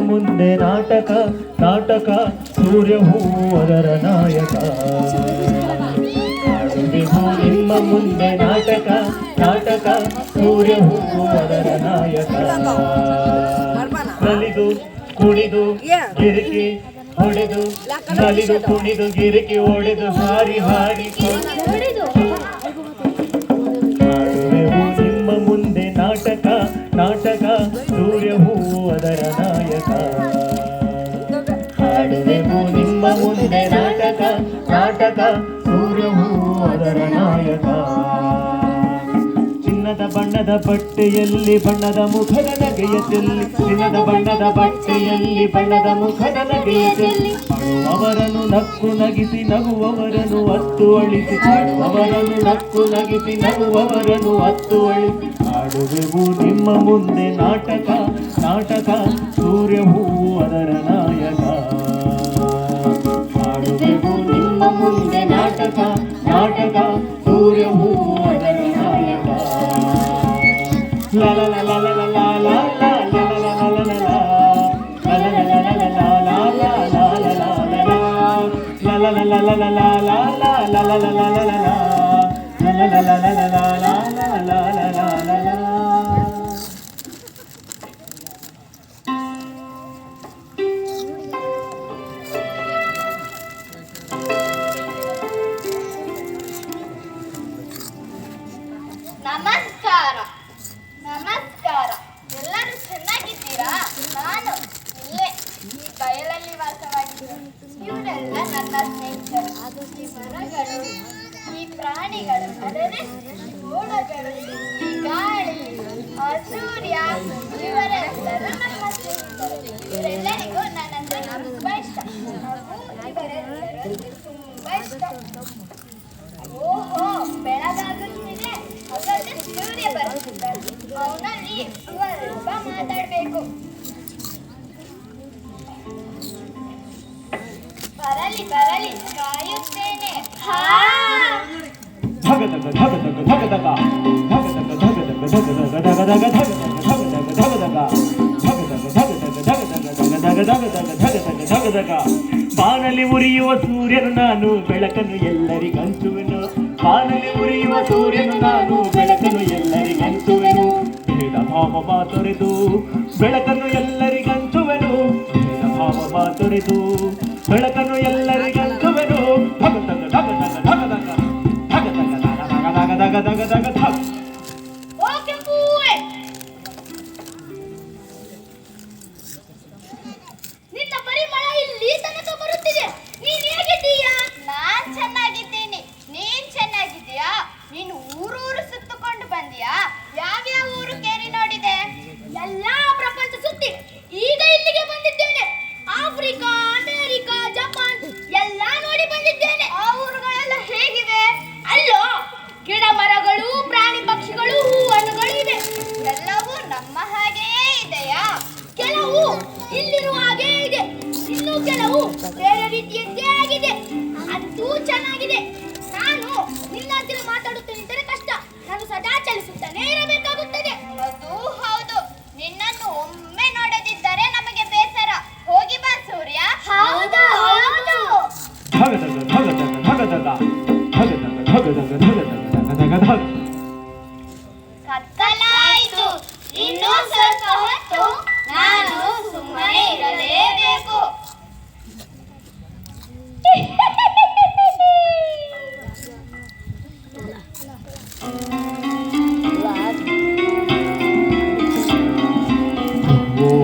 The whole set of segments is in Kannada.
ಮುಂದೆ ನಾಟಕ ನಾಟಕ ಸೂರ್ಯ ಹೂ ಅದರ ನಾಯಕ. ಆಡುವೆವು ನಿಮ್ಮ ಮುಂದೆ ನಾಟಕ ನಾಟಕ ಸೂರ್ಯ ಹೂ ಅದರ ನಾಯಕ. ನಲಿದು ಕುಣಿದು ಗಿರಿಕಿ ಹೊಡೆದು ನಲಿದು ಕುಣಿದು ಗಿರಿಕಿ ಹೊಡೆದು ಹಾರಿ ಹಾಡಿ ಆಡುವೆವು ನಿಮ್ಮ ಮುಂದೆ ನಾಟಕ ನಾಟಕ ಸೂರ್ಯ ಹೂ ಅದರ ನಾಯಕ. ಹಾಡುವೆವು ನಿಮ್ಮ ಮುಂದೆ ನಾಟಕ ನಾಟಕ ಸೂರ್ಯ ಹೂ ಅದರ ನಾಯಕ. ಚಿನ್ನದ ಬಣ್ಣದ ಬಟ್ಟೆಯಲ್ಲಿ ಬಣ್ಣದ ಮುಖದ ನಗೆಯ ಚೆಲ್ಲಿ ಚಿನ್ನದ ಬಣ್ಣದ ಬಟ್ಟೆಯಲ್ಲಿ ಬಣ್ಣದ ಮುಖದ ನಗೆಯ ಚೆಲ್ಲಿ ಅಳುವವರನ್ನು ನಕ್ಕು ನಗಿಸಿ ನಗುವವರನ್ನು ಅತ್ತು ಅಳಿಸಿ ಅಳುವವರನ್ನು ನಕ್ಕು ನಗಿಸಿ ನಗುವವರನ್ನು ಅತ್ತು ಅಳಿಸಿ ಆಡುವೆವು ನಿಮ್ಮ ಮುಂದೆ ನಾಟಕ ನಾಟಕ ಸೂರ್ಯ ಹೂ ಅದರ ನಾಯಕ. ಆಡುವೆವು ನಿಮ್ಮ ಮುಂದೆ ನಾಟಕ ನಾಟಕ ಸೂರ್ಯ ಹೂ ಅದರ ನಾಯಕ. la la la la la la la la la la la la la la ನಮಸ್ಕಾರ ನಮಸ್ಕಾರ. ಎಲ್ಲರೂ ಚೆನ್ನಾಗಿದ್ದೀರಾ? ನಾನು ಇಲ್ಲೇ ಈ ಬಯಲಲ್ಲಿ ವಾಸವಾಗಿದ್ದೇನೆ. ಇವರೆಲ್ಲ ನನ್ನ ಸ್ನೇಹಿತರು. ಈ ಮರಗಳು, ಈ ಪ್ರಾಣಿಗಳು, ಅದರೇ ಮೋಡಗಳು, ಈ ಗಾಳಿ, ಆ ಸೂರ್ಯ, ಇವರೆಲ್ಲರೂ ನಮ್ಮ ಸ್ನೇಹಿತರು. ಇವರೆಲ್ಲರಿಗೂ ನನ್ನಂದ್ರೆ ತುಂಬಾ ಇಷ್ಟ. ಇವರೆಲ್ಲರೂ ತುಂಬಾ ಇಷ್ಟ. ಓಹೋ, ಬೆಳಗಾಗುತ್ತಿದೆ. ಹಾಗಾದ್ರೆ ಸೂರ್ಯ ಬರುತ್ತಿದ್ದಾರೆ. ಅವನಲ್ಲಿ ಸ್ವಲ್ಪ ಮಾತಾಡ್ಬೇಕು. ಬರಲಿ ಬರಲಿ, ಕಾಯುತ್ತೇನೆ. ಬಾನಲ್ಲಿ ಉರಿಯುವ ಸೂರ್ಯನು ನಾನು ಬೆಳಕನ್ನು ಎಲ್ಲರಿಗಂಚುವೆನು. ಬಾನಲ್ಲಿ ಉರಿಯುವ ಸೂರ್ಯನು ನಾನು ಬೆಳಕನ್ನು ಎಲ್ಲರಿಗಂಚುವೆನು. ಭೇದ ಭಾವ ತೊರೆದು ಬೆಳಕನ್ನು ಎಲ್ಲರಿಗಂಚುವೆನು. ಭೇದ ಭಾವ ತೊರೆದು ಬೆಳಕನ್ನು ಎಲ್ಲರಿಗಂಚುವೆನು. ಧಗ ಧಗ ಧಗ ಧಗ ಧಗ ಧಗ ಧಗ ಧಗ ಧಗ ಧಗ ಧಗ ಧಗ ಧಗ. ನಿನ್ನ ಪರಿಮಳ ಇಲ್ಲಿ ತನಕ ಬರುತ್ತಿದೆ. ನೀನ್ ಹೇಗಿದ್ದೀಯಾ? ನಾನ್ ಚೆನ್ನಾಗಿದ್ದೀನಿ. ನೀನ್ ಚೆನ್ನಾಗಿದ್ದೀಯಾ? ನೀನು ಊರೂರು ಸುತ್ತಕೊಂಡು ಬಂದಿಯಾ? ಯಾವ್ಯಾವ ಊರು ಕೇರಿ ನೋಡಿದೆ? ಎಲ್ಲಾ ಪ್ರಪಂಚ ಸುತ್ತಿ ಈಗ ಇಲ್ಲಿಗೆ ಬಂದಿದ್ದೇನೆ. ಆಫ್ರಿಕಾ, ಅಮೇರಿಕಾ, ಜಪಾನ್ ಎಲ್ಲ ನೋಡಿ ಬಂದಿದ್ದೇನೆ. ಆ ಊರುಗಳೆಲ್ಲ ಹೇಗಿವೆ? ಅಲ್ಲೋ ಗಿಡ ಮರಗಳು, ಪ್ರಾಣಿ ಪಕ್ಷಿಗಳು, ಹೂವನ್ನುಗಳು ಇವೆ. ಎಲ್ಲವೂ ನಮ್ಮ ಹಾಗೆಯೇ ಇದೆಯಾ? ಕೆಲವು ಇಲ್ಲಿರುವ ಹಾಗೆ ಇದೆ, ಇನ್ನು ಕೆಲವು ಬೇರೆ ರೀತಿಯದ್ದೇ ಆಗಿದೆ. ಅಂತೂ ಚೆನ್ನಾಗಿದೆ. ನಾನು ನಿನ್ನ ಹತ್ತಿರ ಮಾತಾಡುತ್ತೇನಿದ್ದರೆ ಕಷ್ಟ. ನಾನು ಸದಾ ಚಲಿಸುತ್ತಾನೆ ಇರಬೇಕಾಗುತ್ತದೆ. ಅದು ಹೌದು. ನಿನ್ನನ್ನು ಒಮ್ಮೆ ನೋಡದಿದ್ದರೆ ನಮಗೆ ಬೇಸರ. ಹೋಗಿ ಬಾ ಸೂರ್ಯ. ಹೌದು ಹೌದು. ಕತ್ತಲಾಯಿತು. ಇನ್ನೂ ಸ್ವಲ್ಪ ಹೊತ್ತು ನಾನು ಸುಮ್ಮನೆ ಇರಲೇಬೇಕು.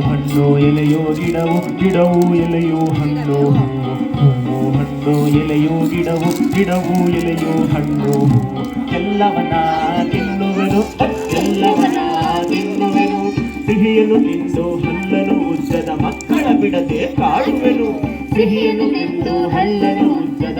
ಹಣ್ಣು ಎಲೆಯೋ ಗಿಡವು ಗಿಡವು ಎಲೆಯೋ ಹಣ್ಣು ಹೂವು ಹಣ್ಣು ಎಲೆಯೋ ಗಿಡವು ಗಿಡವು ಎಲೆಯೋ ಹಣ್ಣು ಹೂವು ಎಲ್ಲವನ್ನ ತಿನ್ನುವೆನು ಎಲ್ಲವನ್ನ ತಿನ್ನುವೆನು. ಸಿಹಿಯನ್ನು ತಿಂದು ಹಲ್ಲನು ಉಜ್ಜದ ಮಕ್ಕಳ ಬಿಡದೆ ಕಾಡುವೆನು. ಸಿಹಿಯನ್ನು ತಿಂದು ಹಲ್ಲನು ಉಜ್ಜದ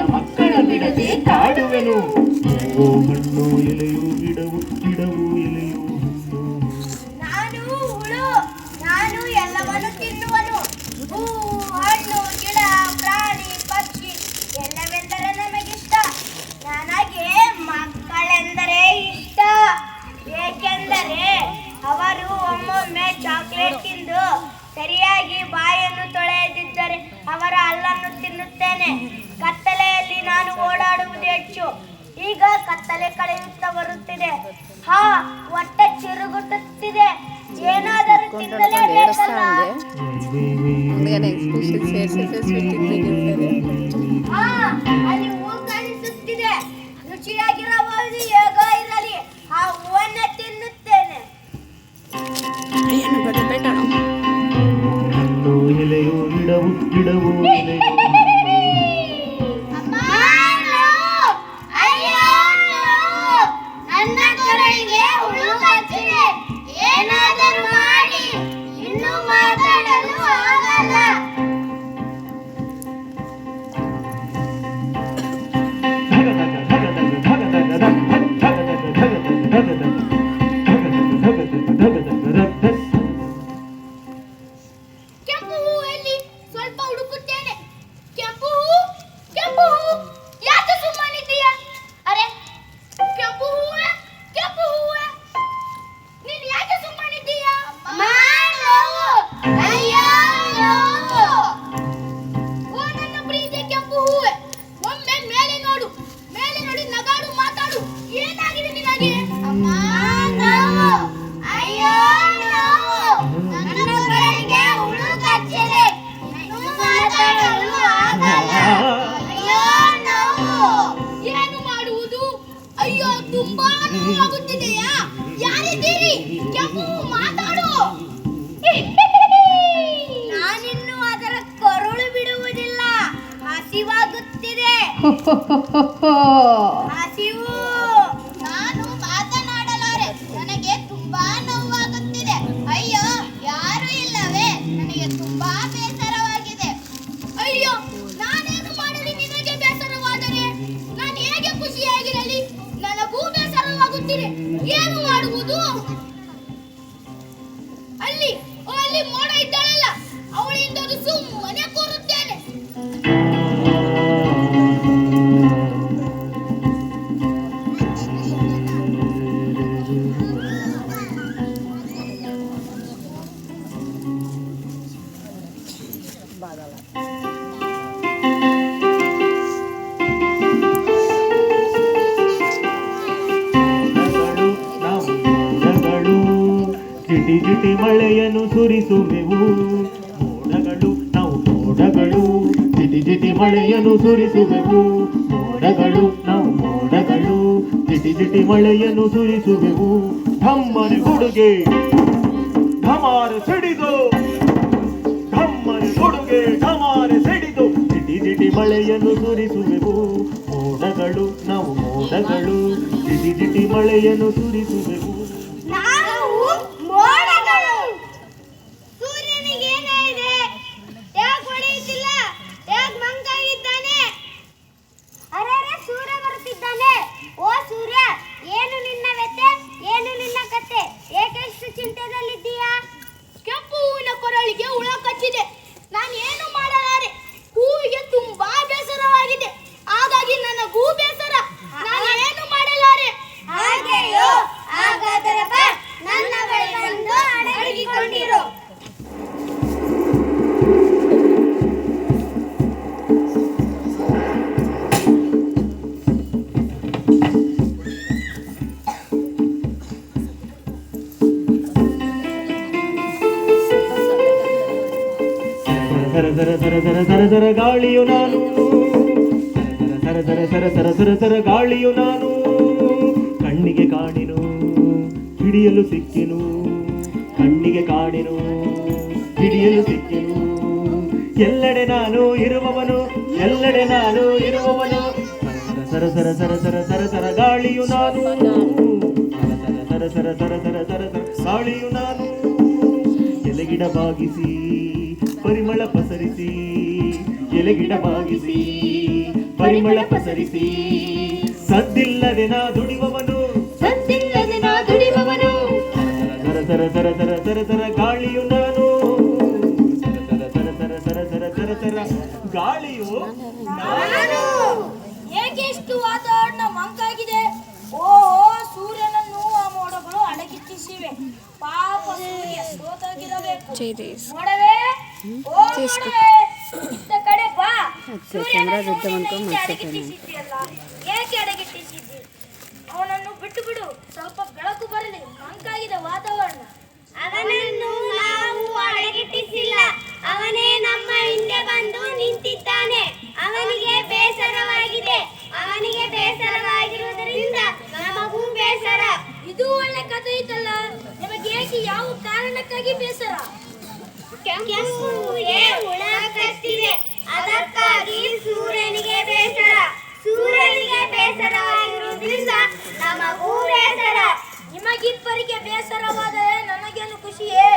ಅವರ ಹಲ್ಲನ್ನು ತಿನ್ನುತ್ತೇನೆ. ಕತ್ತಲೆಯಲ್ಲಿ ನಾನು ಓಡಾಡುವುದು ಹೆಚ್ಚು. ಈಗ ಕತ್ತಲೆ ಕಳೆಯುತ್ತಾ ಬರುತ್ತಿದೆ. ಹಾ, ಹೊಟ್ಟೆ ಚಿರುಗುಟ್ಟುತ್ತಿದೆ. ಏನಾದರೂ ತಿನ್ನಲೇಬೇಕಲ್ಲ. ಹಾ, ಅಲ್ಲಿ ಹೂ ಕಾಣಿಸುತ್ತಿದೆ. ರುಚಿಯಾಗಿರಬಹುದು, ಹೇಗೋ ಇರಲಿ. ಆ ಹೂವನ್ನ ತಿನ್ನುತ್ತೇನೆ. ಎಲೆಯೋ ಗಿಡವು ಗಿಡವು ಅಮ್ಮ, ಅಯ್ಯೋ, ನನ್ನ ಕೊರಳಿಗೆ ಹುಳು ಕಚ್ಚಿದೆ. ಏನಾದರೂ ಮಾಡಿ, ಇನ್ನೂ ಮಾತಾಡಲು ಆಗಲ್ಲ. ಕೆಂಪು ಹೂ ಎಲ್ಲಿ? ಸ್ವಲ್ಪ ಹುಡುಕುತ್ತೇನೆ. ಕೆಂಪು ಹೂ, ಕೆಂಪು ಹೂ, ಯಾಕೆ ಸುಮ್ಮನಿದ್ದೀಯ? ಅರೆ, ಕೆಂಪು ಹೂವೆ, ಕೆಂಪು ಹೂವೆ, ನೀನು ಯಾಕೆ ಸುಮ್ಮನಿದ್ದೀಯ? ಅಯ್ಯೋ, ಓ ನನ್ನ ಪ್ರೀತಿಯ ಕೆಂಪು ಹೂವೆ, ಒಮ್ಮೆ ಮೇಲೆ ನೋಡು. ಮೇಲೆ ನೋಡಿ ನಗಾಡು, ಮಾತಾಡು. ಏನಾಗಿದೆ ನಿನಗೆ? ಅಮ್ಮ, ಅಯ್ಯೋ, ನನ್ನ ಕೊರಳಿಗೆ ಹುಳು ಕಚ್ಚಿದೆ. ಇನ್ನೂ ಮಾತಾಡಲು ಆಗಲ್ಲ. ಅಯ್ಯೋ, ಏನು ಮಾಡುವುದು? ಅಯ್ಯೋ, ತುಂಬಾ ನೋವಾಗುತ್ತಿದೆಯಾ? ಯಾರಿದ್ದೀರಿ? ಕೆಂಪು ಮಾತಾಡು. ನಾನಿನ್ನು ಅದರ ಕರುಳು ಬಿಡುವುದಿಲ್ಲ. ಹಸಿವಾಗುತ್ತಿದೆ. ಹಸಿವು. ನಾನು ಮಾತನಾಡಲಾರೆ. ನನಗೆ ತುಂಬಾ ನೋವಾಗುತ್ತಿದೆ. ಅಯ್ಯೋ, ಯಾರು ಇಲ್ಲವೇ? ನನಗೆ ತುಂಬಾ ಬೇಸರವಾಗಿದೆ. ಅಯ್ಯೋ, ನಾನೇನು ಮಾಡಲಿ ನಿನಗೆ ಬೇಸರವಾದರೆ? ನಾನು ಹೇಗೆ ಖುಷಿಯಾಗಿರಲಿ? ನನಗೂ ಬೇಸರವಾಗುತ್ತಿದೆ. ಏನು ಮಾಡುವುದು? ಅಲ್ಲಿ ಮೋಡ ಇದ್ದಾಳಲ್ಲ, ಅವಳಿಂದ ಸುಮ್ಮನೆ ಕೂರುತ್ತೇನೆ. ಜಿಟಿ ಜಿಟಿ ಮಳೆಯನ್ನು ಸುರಿಸುವೆವು. ಮೋಡಗಳು, ನಾವು ಮೋಡಗಳು. ಜಿಟಿ ಜಿಟಿ ಮಳೆಯನ್ನು ಸುರಿಸುವೆವು. ಮೋಡಗಳು, ನಾವು ಮೋಡಗಳು. ಜಿಟಿ ಜಿಟಿ ಮಳೆಯನ್ನು ಸುರಿಸುವೆವು. ಢಮ್ಮನೆ ಕೊಡುಗೆ ಢಮಾರೆ ಸಿಡಿದು, ಢಮ್ಮನೆ ಕೊಡುಗೆ ಢಮಾರೆ ಸಿಡಿದು. ಜಿಟಿ ಜಿಟಿ ಮಳೆಯನ್ನು ಸುರಿಸುವೆವು. ಮೋಡಗಳು, ನಾವು ಮೋಡಗಳು. ಜಿಟಿ ಜಿಟಿ ಮಳೆಯನ್ನು ಸುರಿಸುವೆವು. ಮೋಡಗಳು. ಸೂರ್ಯನಿಗೆ ಏನಾಗಿದೆ? ಯಾಕೆ ಹೊಳೆಯುತ್ತಿಲ್ಲ? ಯಾಕೆ ಮಂಕಾಗಿದ್ದಾನೆ? ಅರೆ, ಸೂರ್ಯ ಬರುತ್ತಿದ್ದಾನೆ. ಓ ಸೂರ್ಯ, ಏನು ನಿನ್ನ ವ್ಯಥೆ? ಏನು ನಿನ್ನ ಕತೆ? ಏಕೆಷ್ಟು ಚಿಂತೆಯಲ್ಲಿದ್ದೀಯಾ? ಕೆಂಪು ಹೂವಿನ ಕೊರಳಿಗೆ ಹುಳ ಕಚ್ಚಿದೆ. ನಾನು ಏನು ಮಾಡಲಾರೆ. ಹೂವಿಗೆ ತುಂಬಾ ಬೇಸರವಾಗಿದೆ. ಹಾಗಾಗಿ ನನಗೂ ಬೇಸರ. ನಾನು ಏನು ಮಾಡಲಾರೆ. ಹಾಗೆಯೋ? ಹಾಗಾದರೆ ಬಾ, ನನ್ನ ಬಳಿ ಬಂದು ಅಡಗಿಕೊಂಡಿರು. ಸರ ಸರ ಸರ ಸರ ಸರ ಸರ ಗಾಳಿಯು ನಾನು. ಸರ ಸರ ಸರ ಸರ ಸರ ಸರ ಗಾಳಿಯು ನಾನು. ಕಣ್ಣಿಗೆ ಕಾಣಿನು, ಹಿಡಿಯಲು ಸಿಕ್ಕಿನು. ಕಣ್ಣಿಗೆ ಕಾಣಿನು, ಹಿಡಿಯಲು ಸಿಕ್ಕಿನು. ಎಲ್ಲೆಡೆ ನಾನು ಇರುವವನು, ಎಲ್ಲೆಡೆ ನಾನು ಇರುವವನು. ಸರ ಸರ ಸರ ಸರ ಸರ ಸರ ಗಾಳಿಯು ನಾನು. ಸರ ಸರ ಸರ ಸರ ಸರ ಸರ ಗಾಳಿಯು ನಾನು. ಎಲೆಗಿಡ ಬಾಗಿಸಿ ಪರಿಮಳ ಪಸರಿಸಿ, ಎಲೆಗಿಡ ಬಾಗಿಸಿ ಪರಿಮಳ ಪಸರಿಸಿ. ಸದ್ದಿಲ್ಲದೆ ನಾ ದುಡಿಯುವವನು, ಸದ್ದಿಲ್ಲದೆ ನಾ ದುಡಿಯುವವನು. ಸರ ಸರ ಸರ ಸರ ಸರ ಸರ ಗಾಳಿಯು ನಾನು. ಸರ ಸರ ಸರ ಸರ ಸರ ಸರ ಸರ ಗಾಳಿಯು ನಾನು. ಏಕೆ ಇಷ್ಟು ವಾತಾವರಣ ಮಂಕಾಗಿದೆ? ಓ, ಸೂರ್ಯನನ್ನು ಆ ಮೋಡಗಳು ಅಡಗಿಸಿವೆ. ಪಾಪ ಸೂರ್ಯ ಸೋತಾಗಿರಬೇಕು. ಮೋಡವೇ, ಓ ಮೋಡವೇ, ಏಕೆ ಅಡಗಿಟ್ಟಿಸಿದ್ದಿ? ಅವನನ್ನು ಬಿಟ್ಟು ಬಿಡು, ಸ್ವಲ್ಪ ಬೆಳಕು ಬರಲಿ. ಮಂಕಾಗಿದೆ ವಾತಾವರಣ. ಅವನನ್ನು ನಾವು ಅಡಗಿಟ್ಟಿಸಿಲ್ಲ, ಅವನೇ ನಮ್ಮ ಹಿಂದೆ ಬಂದು ನಿಂತಿದ್ದಾನೆ. ಅವನಿಗೆ ಬೇಸರವಾಗಿದೆ. ಅವನಿಗೆ ಬೇಸರವಾಗಿರುವುದರಿಂದ ನಮಗೂ ಬೇಸರ. ಇದು ಒಳ್ಳೆ ಕಥೆ ಇತ್ತಲ್ಲ. ನಿಮಗೆ ಏಕೆ ಯಾವ ಕಾರಣಕ್ಕಾಗಿ ಬೇಸರ? ಕೆಂಪುಗೆ ಹುಳ ಕಚ್ಚಿದೆ, ಅದಕ್ಕಾಗಿ ಸೂರ್ಯನಿಗೆ ಬೇಸರ. ಸೂರ್ಯನಿಗೆ ಬೇಸರವಾಗಿರುವುದರಿಂದ ನಮಗೂ ಬೇಸರ. ನಿಮಗಿಬ್ಬರಿಗೆ ಬೇಸರವಾದರೆ ನನಗೇನು ಖುಷಿಯೇ?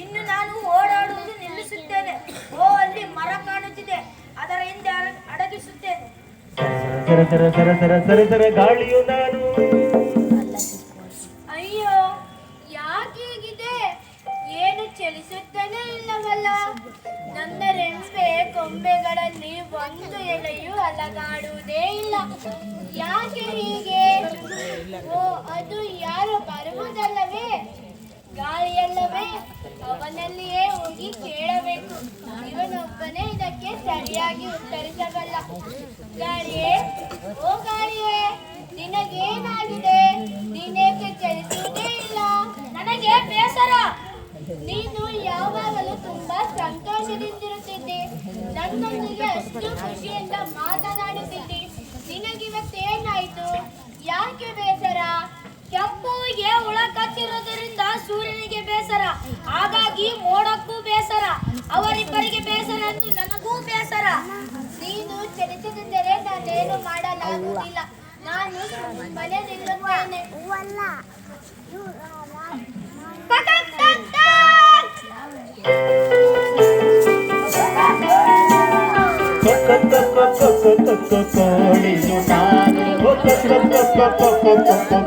ಇನ್ನು ನಾನು ಓಡಾಡುವುದು ನಿಲ್ಲಿಸುತ್ತೇನೆ. ಓ, ಅಲ್ಲಿ ಮರ ಕಾಣುತ್ತಿದೆ, ಅದರ ಹಿಂದೆ ಅಡಗಿಸುತ್ತೇನೆ. ಸರ ಸರ ಸರ ಸರ ಸರ ಸರ ಗಾಳಿಯು ನಾನು. ಅಯ್ಯೋ, ಯಾಕೀಗಿದೆ? ಏನು ಚಲಿಸುತ್ತಲೇ ಇಲ್ಲವಲ್ಲ. ನನ್ನ ರೆಂಬೆ ಕೊಂಬೆಗಳಲ್ಲಿ ಒಂದು ಎಲೆಯೂ ಅಲಗಾಡುವುದೇ ಇಲ್ಲ. ಯಾಕೆ ಹೀಗೆ? ಓ, ಅದು ಯಾರು ಬರುವುದಲ್ಲವೇ? ಗಾಳಿಯಲ್ಲವೇ? ಅವನಲ್ಲಿಯೇ ಹೋಗಿ ಕೇಳಬೇಕು. ಇವನೊಬ್ಬನೇ ಇದಕ್ಕೆ ಸರಿಯಾಗಿ ಉತ್ತರಿಸಬಲ್ಲ. ಗಾಳಿಯೇ, ಓ ಗಾಳಿಯೇ, ನಿನಗೇನಾಗಿದೆ? ನೀನೇಕೆ ಚಲಿಸುವುದೇ ಇಲ್ಲ? ನನಗೆ ಬೇಸರ. ನೀನು ಯಾವಾಗಲೂ ತುಂಬಾ ಸಂತೋಷದಿಂದಿರುತ್ತಿದ್ದೆ. ನನ್ನೊಂದಿಗೆ ಅಷ್ಟು ಖುಷಿಯಿಂದ ಮಾತನಾಡುತ್ತಿದ್ದೆ. ನಿನಗಿವತ್ತೇನಾಯ್ತು? ಯಾಕೆ ಬೇಸರ? ಕೆಂಪುವಿಗೆ ಹುಳ ಕಚ್ಚಿರುವುದರಿಂದ ಸೂರ್ಯನಿಗೆ ಬೇಸರ, ಹಾಗಾಗಿ ಮೋಡಕ್ಕೂ ಬೇಸರ. ಅವರಿಬ್ಬರಿಗೆ ಬೇಸರ ಎಂದು ನನಗೂ ಬೇಸರ. ನೀನು ಚಲಿಸದಿದ್ದರೆ ನಾನೇನು ಮಾಡಲಾಗುವುದಿಲ್ಲ. ನಾನು ಮನೆ ನಿಲ್ಲುತ್ತೇನೆ. ಕೋಳಿಯು ನಾನು,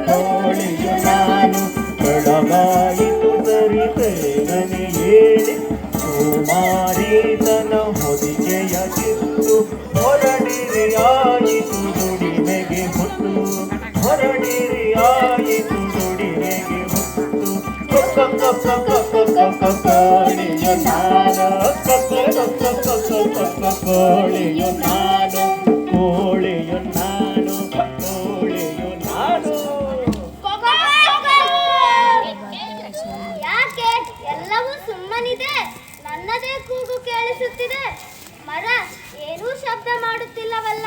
ಕೋಳಿಯು ನಾನು. ಬೆಳಗಾಯಿತು ಸರಿ ಬೇಗನೆ ಏಳಿ, ಸೋಮಾರಿತನ ಹೊದಿಕೆಯ ಕಿತ್ತು. ಹೊರಡಿರಿಯಾಯಿತು ದುಡಿಮೆಗೆ ಹೊತ್ತು, ಹೊರಡಿರಿಯಾಯಿತು ದುಡಿಮೆಗೆ ಹೊತ್ತು. ಕೋಳಿಯು ನಾನು, ಕೋಳಿಯು ನಾನು, ಕೋಳಿಯು ನಾನು, ಕೋಳಿಯು ನಾನು. ಯಾಕೆ ಎಲ್ಲವೂ ಸುಮ್ಮನಿದೆ? ನನ್ನದೇ ಕೂಗು ಕೇಳಿಸುತ್ತಿದೆ. ಮರ ಏನೂ ಶಬ್ದ ಮಾಡುತ್ತಿಲ್ಲವಲ್ಲ.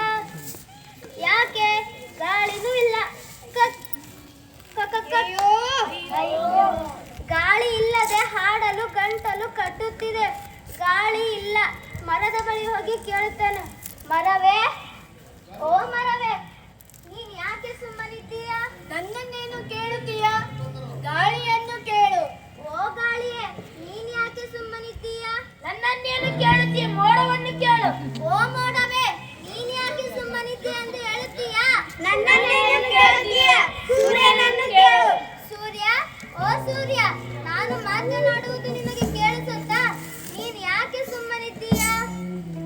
ಯಾಕೆ? ಗಾಳಿನೂ ಇಲ್ಲ. ಅಯ್ಯೋ, ಗಾಳಿ ಇಲ್ಲದೆ ಹಾಡಲು ಗಂಟಲು ಕಟ್ಟುತ್ತಿದೆ. ಗಾಳಿ ಇಲ್ಲ. ಮರದ ಬಳಿ ಹೋಗಿ ಕೇಳುತ್ತೇನೆ. ಮರವೇ, ಓ ಮರವೇ, ನೀನ್ ಯಾಕೆ ಸುಮ್ಮನಿದ್ದೀಯ? ನನ್ನನ್ನೇನು ಕೇಳುತ್ತೀಯ? ಗಾಳಿಯನ್ನು ಕೇಳು. ಓ ಗಾಳಿಯೇ, ನೀನ್ ಯಾಕೆ ಸುಮ್ಮನಿದ್ದೀಯ? ನನ್ನನ್ನೇನು ಕೇಳುತ್ತೀಯ? ಮೋಡವನ್ನು ಕೇಳು. ಓ ಮೋಡವೇ, ನೀನ್ ಯಾಕೆ ಸುಮ್ಮನಿದ್ದೀಯ ಎಂದು ಹೇಳುತ್ತೀಯ? ನನ್ನನ್ನೇನು ಕೇಳುತ್ತೀಯ? ಸೂರ್ಯನನ್ನು ಕೇಳು. ಸೂರ್ಯ, ಓ ಸೂರ್ಯ, ನಾನು ಮಾತನಾಡುವುದು ನಿನಗೆ ಕೇಳಿಸುತ್ತಾ? ನೀನ್ ಯಾಕೆ ಸುಮ್ಮನಿದ್ದೀಯ?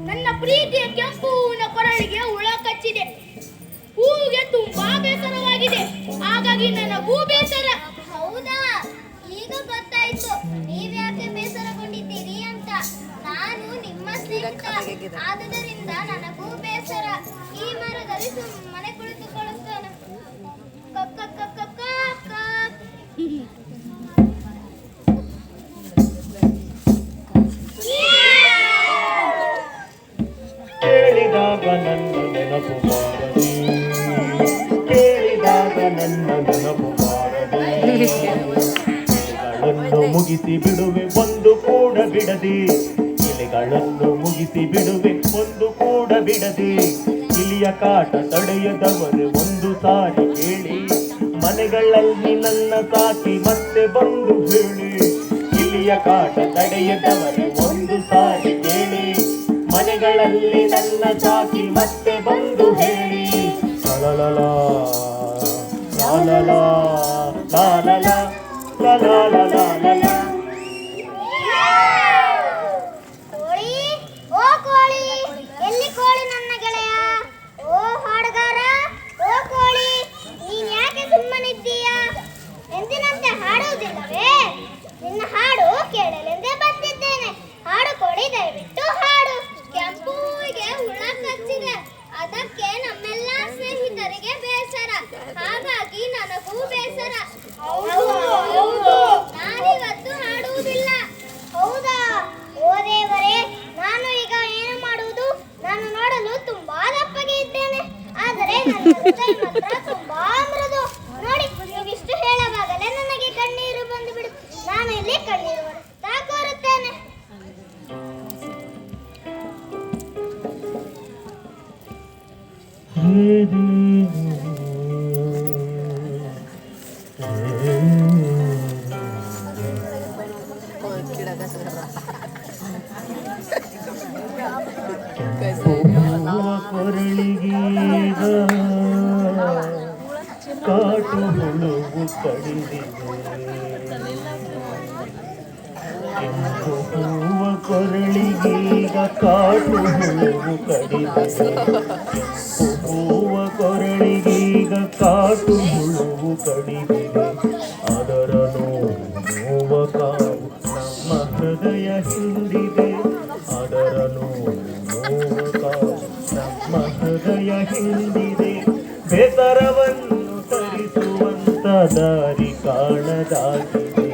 ನನ್ನ ಪ್ರೀತಿಯ ಕೆಂಪು ಹೂವಿನ ಕೊರಳಿಗೆ ಹುಳ ಕಚ್ಚಿದೆ. ಹೂವಿಗೆ ತುಂಬಾ ಬೇಸರವಾಗಿದೆ, ಹಾಗಾಗಿ ನನಗೂ ಬೇಸರ. ಹೌದಾ? ಈಗ ಗೊತ್ತಾಯ್ತು ನೀವ್ಯಾಕೆ ಬೇಸರಗೊಂಡಿದ್ದೀರಿ ಅಂತ. ನಾನು ನಿಮ್ಮ ಸ್ನೇಹಿತ, ಆದುದರಿಂದ ನನಗೂ ಬೇಸರ. ಈ ಮರದಲ್ಲಿ ಸುಮ್ಮನೆ ಕುಳಿತುಕೊಳ್ಳುತ್ತೇನೆ. ಕೇಳಿದಾಗ ನನ್ನ ನೆನಪು ಬಾರದೆ, ಕೇಳಿದಾಗ ನನ್ನ ನೆನಪು ಬಾರದೆ. ಇಲೆಗಳನ್ನು ಮುಗಿಸಿ ಬಿಡುವೆ ಒಂದು ಕೂಡ ಬಿಡದೆ, ಇಲೆಗಳನ್ನು ಮುಗಿಸಿ ಬಿಡುವೆ ಒಂದು ಕೂಡ ಬಿಡದೆ. ಇಲಿಯ ಕಾಟ ತಡೆಯದವರು ಒಂದು ಸಾರಿ ಕೇಳಿ, ಮನೆಗಳಲ್ಲಿ ನನ್ನ ಸಾಕಿ ಮತ್ತೆ ಬಂದು ಹೇಳಿ. ಇಲಿಯ ಕಾಟ ತಡೆಯದವರು ಒಂದು ಸಾರಿ ಕೇಳಿ, ಮನೆಗಳಲ್ಲಿ ನನ್ನ ಸಾಕಿ ಮತ್ತೆ ಬಂದು ಹೇಳಿ. ಲಲಲಲಾ, ಲಾಲಲಾ, ಲಾಲಲಾ, ಲಾಲಲಾ. ಕೋಳಿ, ಓ ಕೋಳಿ, ಎಲ್ಲಿ ಕೋಳಿ ನನ್ನ ಗೆಳೆಯ? ಓ ಹಾಡುಗಾರ, ಓ ಕೋಳಿ, ನೀನ್ ಯಾಕೆ ಸುಮ್ಮನಿದ್ದೀಯ? ಎಂದಿನಂತೆ ಹಾಡುವುದಿಲ್ಲವೇ? ನಿನ್ನ ಹಾಡು ಕೇಳಲೆಂದೇ ಬಂದಿದ್ದೇನೆ. ಹಾಡು ಕೊಡಿ, ದಯವಿಟ್ಟು ಹಾಡು. ಕೆಂಪು ಹೂವಿಗೆ ಹುಳ ಹೃದಯ ಮಾತ್ರ ತುಂಬಾ ಮೃದು. ನೋಡಿ, ನೀವಿಷ್ಟು ಹೇಳುವಾಗಲೇ ನನಗೆ ಕಣ್ಣೀರು ಬಂದು ಬಿಡುತ್ತೆ. ನಾನು ಇಲ್ಲಿ ಕಣ್ಣೀರು ಒರೆಸುತ್ತಾ ಕೋರುತ್ತೇನೆ. ಕೊರಳಿಗೀಗ ಕಾಟು ಹುಳುವು ಕಡಿದಿದೆ. ಕೆಂಪು ಹೂವ ಕೊರಳಿಗೀಗ ಕಾಟು ಹುಳುವು ಕಡಿದಿದೆ. ಕೆಂಪು ಹೂವ ಕೊರಳಿಗೀಗ ಕಾಟು ಹುಳುವು ಕಡಿದಿದೆ. ಅದರ ನೋವ ಕಾವು ನಮ್ಮ ಹೃದಯ ಹಿಂದಿದೆ. ಅದರ ನೋವ ಕಾವು ನಮ್ಮ ಹೃದಯ ಹಿಂದಿದೆ. ಬೇಸರವನ್ನು ತರಿಸುವಂತ ದಾರಿ ಕಾಣದಾಗಿದೆ.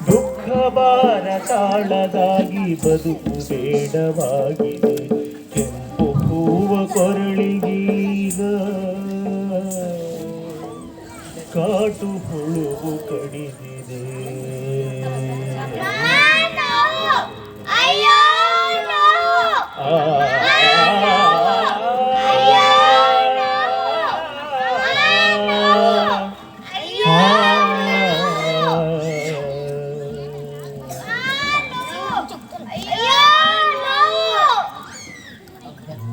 ದುಃಖ ಭಾರ ತಾಳದಾಗಿ ಬದುಕು ಬೇಡವಾಗಿದೆ. ಕೆಂಪು ಹೂವ ಕೊರಳಿಗೀಗ ಕಾಟು ಹುಳುವು ಕಡಿದಿದೆ. ಅಯ್ಯೋ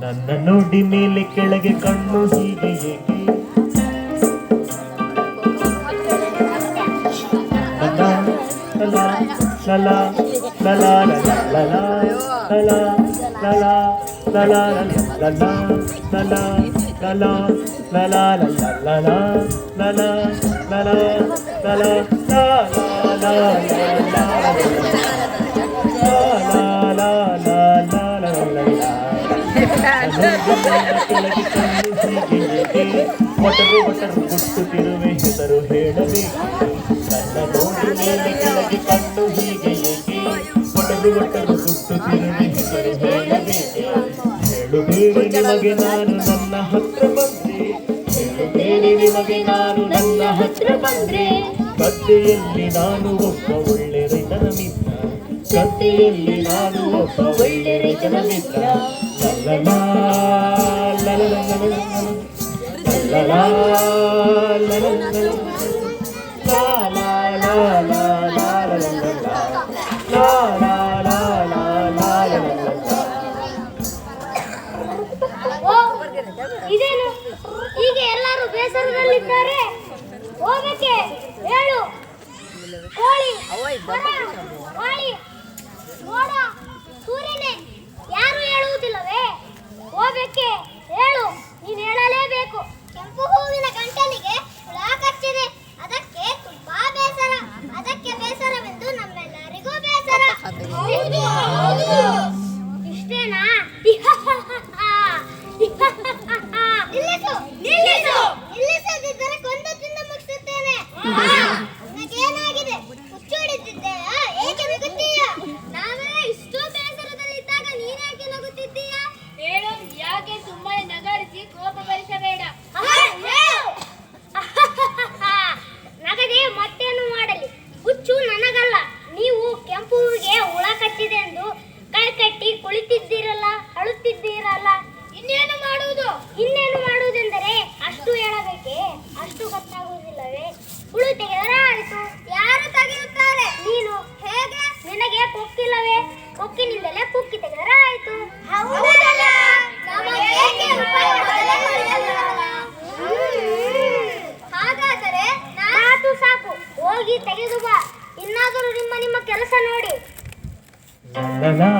ನನ್ನ ನೋಡಿ ಮೇಲೆ ಕೆಳಗೆ ಕಣ್ಣು ಹೀಗೆ ಏಕೆ? ಲಲಾ ಲಲಾ ಲಲಾ ಲಲಾ ಲಲಾ ಲಲಾ ಲಲಾ ಲಲಾ ಲಲಾ ಲಲಾ ಲಲಾ ಲಲಾ ಲಲಾ ಲಲಾ ಒಟರು ಒಟರು ಗುಟ್ಟುತ್ತಿರುವೆ ಹೆಸರು ಹೇಳಬೇಕು. ನನ್ನ ನೋಡಿ ಮೇಲೆ ಕೆಳಗೆ ಕಣ್ಣು ಹೀಗೆ ಏಕೆ? ಒಟರು ಒಟರು ಗುಟ್ಟುತ್ತಿರುವೆ ಹೆಸರು ಹೇಳಬೇಕು. ಹೇಳುತ್ತೇನೆ ನಿಮಗೆ ನಾನು ನನ್ನ ಹತ್ರ ಬಂದ್ರೆ. ಹೇಳುತ್ತೇನೆ ನಿಮಗೆ ನಾನು ನನ್ನ ಹತ್ರ ಬಂದ್ರೆ. ಗದ್ದೆಯಲ್ಲಿ ನಾನು ಒಬ್ಬ ಒಳ್ಳೆ ರೈತನ ಮಿತ್ರ. ಗದ್ದೆಯಲ್ಲಿ ನಾನು ಒಬ್ಬ ಒಳ್ಳೆ ರೈತನ ಮಿತ್ರ. ಲಲಾ ಲಲಾ ಲಲಾ ಇದೇನು ಹೀಗೆ ಎಲ್ಲರೂ ಬೇಸರದಲ್ಲಿದ್ದಾರೆ? ಹೋಗಕ್ಕೆ ಹೇಳು. ಕೋಳಿ, ಮರ, ಗಾಳಿ, ಮೋಡ, ಸೂರ್ಯನೇ ಯಾರು ಹೇಳುವುದಿಲ್ಲವೇ? ಹೋಗಕ್ಕೆ ಹೇಳು. ನೀನು ಹೇಳಲೇಬೇಕು. ಕೆಂಪು ಹೂವಿನ ಗಂಟಲಿಗೆ ಹುಳ ಕಚ್ಚಿದೆ. ಅದಕ್ಕೆ ತುಂಬಾ ಬೇಸರ. ಅದಕ್ಕೆ ಬೇಸರವೆಂದು ನಮ್ಮೆಲ್ಲರಿಗೂ ಬೇಸರ. ಇಷ್ಟೇನಾ? ನಿಲ್ಲಿಸು, ನಿಲ್ಲಿಸು. ನಿಲ್ಲಿಸದಿದ್ದರೆ ಕೊಂದು ತಿಂದು ಮುಗಿಸುತ್ತೇನೆ. ನನಗೇನಾಗಿದೆ? ಹುಚ್ಚು ಹಿಡಿದಿದ್ದೇಯಾ? ಏಕೆ ನಗುತ್ತೀಯ? ನಾವೆಲ್ಲ ಇಷ್ಟು ಬೇಸರದಲ್ಲಿದ್ದಾಗ ನೀನೇಕೆ ನಗುತ್ತಿದ್ದೀಯ? ಹೇಳು, ಯಾಕೆ ಸುಮ್ಮನೆ ನಗರಿಸಿ ಕೋಪ ಭರಿಸಬೇಡ. ನಗದೆ ಮತ್ತೇನು ಮಾಡಲಿ? ಹುಚ್ಚು ನನಗಲ್ಲ. ನೀವು ಕೆಂಪು ಹೂವಿಗೆ ಹುಳ ಕಚ್ಚಿದೆ ಎಂದು ಕೈ ಕಟ್ಟಿ ಕುಳಿತಿದ್ದೀರಲ್ಲ, ಅಳುತ್ತಿದ್ದೀರಲ್ಲ. ಇನ್ನೇನು ಮಾಡುವುದು? ಇನ್ನೇನು ಮಾಡುವುದೆಂದರೆ ಅಷ್ಟು ಹೇಳಬೇಕೆ? ಅಷ್ಟು ಗೊತ್ತಾಗುವುದಿಲ್ಲವೇ? ಹುಳು ತೆಗೆದರೆ ಆಯಿತು. ಯಾರು ತೆಗೆಯುತ್ತಾರೆ? ನೀನು. ಹೇಗೆ? ನಿನಗೆ ಕೊಕ್ಕಿಲ್ಲವೇ? ಕೊಕ್ಕಿನಿಂದಲೇ ಕುಕ್ಕಿ ತೆಗೆದರೆ ಆಯಿತು. ಹೌದಲ್ಲ? ಹಾಗಾದರೆ ನಾತು ಸಾಕು. ಹೋಗಿ ತೆಗೆದು ಬಾ. ಇನ್ನಾದರೂ ನಿಮ್ಮ ಕೆಲಸ ನೋಡಿ. ಲಲಾ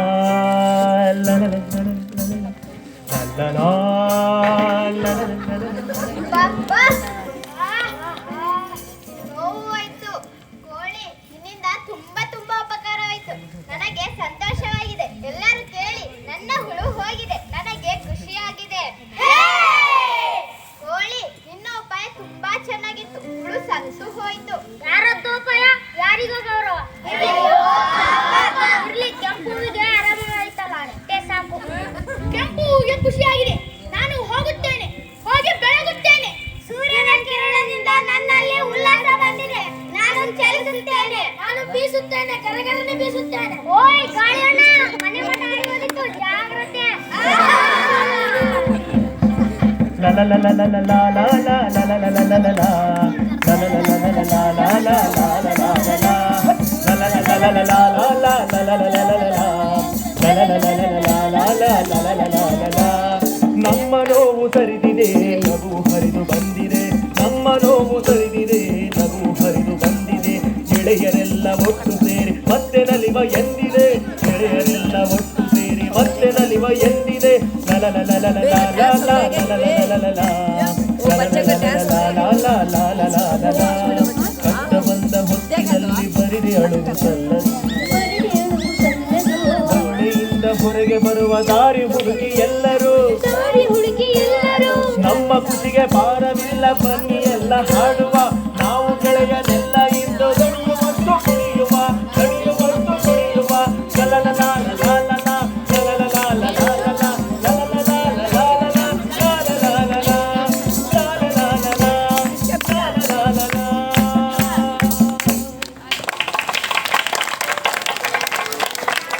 ಲಲಾ ನಮ್ಮ ನೋವು ಸರಿದಿದೆ ನಗು ಹರಿದು ಬಂದಿದೆ ನಮ್ಮ ನೋವು ಸರಿದಿದೆ ನಗು ಹರಿದು ಬಂದಿದೆ ಗೆಳೆಯರೆಲ್ಲ ಒಟ್ಟು ಸೇರಿ ಮತ್ತೆ ನಲಿವ ಎಂದಿದೆ ಗೆಳೆಯರೆಲ್ಲ ಒಟ್ಟು ಸೇರಿ ಮತ್ತೆ ನಲಿವ ಎಂದಿದೆ ಕಷ್ಟ ಬಂದ ಹೊತ್ತಿನಲ್ಲಿ ಬರಿದೆ ಅಳುಗು ಸಲ್ಲದು ಮನೆಯಿಂದ ಹೊರಗೆ ಬರುವ ದಾರಿ ಹುಡುಕಿ ಎಲ್ಲರೂ ನಮ್ಮ ಖುಷಿಗೆ ಭಾರವಿಲ್ಲ ಬನ್ನಿ ಎಲ್ಲ ಹಾಡುವ ನಾವು ಗೆಳೆಯನೆಲ್ಲ